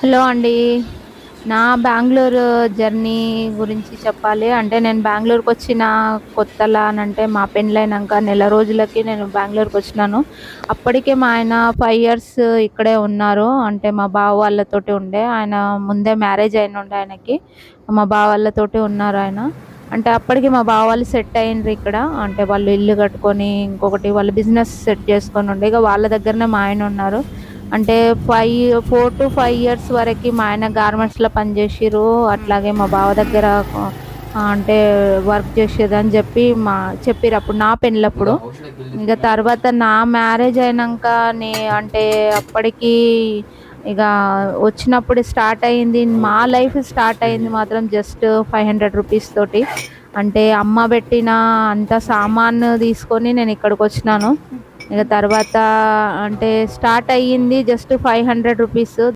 Hello అండి. నా Bengaluru journey గురించి చెప్పాలి అంటే, నేను బెంగుళూరుకొచ్చిన కొత్తల అనంటే, మా పెండ్లయినంక నెల రోజులకి నేను బెంగుళూరుకొచ్చినాను. అప్పటికే మా ఆయన 5 ఇయర్స్ ఇక్కడే ఉన్నారు. అంటే మా బావ వాళ్ళతోటి ఉండే. ఆయన ముందే మ్యారేజ్ అయినుండే ఆయనకి. మా బావ వాళ్ళతోటి ఉన్నారాయన. అంటే అప్పటికి మా బావ వాళ్ళు సెట్ అయ్యిండ్రు ఇక్కడ. అంటే వాళ్ళు ఇల్లు కట్టుకొని, ఇంకొకటి వాళ్ళు బిజినెస్ సెట్ చేసుకొనుండే. ఇగ వాళ్ళ దగ్గరనే మా ఆయనున్నారు. అంటే 4-5 ఇయర్స్ వరకి మా ఆయన గార్మెంట్స్‌లో పనిచేసిర్రు. అట్లాగే మా బావ దగ్గర అంటే వర్క్ చేసేదని చెప్పిర్రప్పుడు నా పెళ్ళప్పుడు. ఇగ తర్వాత నా మ్యారేజ్ అయినంక అంటే అప్పటికి ఇగ వచ్చినప్పుడు స్టార్ట్ అయింది. మా లైఫ్ స్టార్ట్ అయింది మాత్రం జస్ట్ రూ. 500 తోటి. అంటే అమ్మ పెట్టిన అంత సామాను తీసుకొని నేను ఇక్కడికొచ్చినాను. ఇక తర్వాత అంటే స్టార్ట్ అయ్యింది జస్ట్ రూ. 500.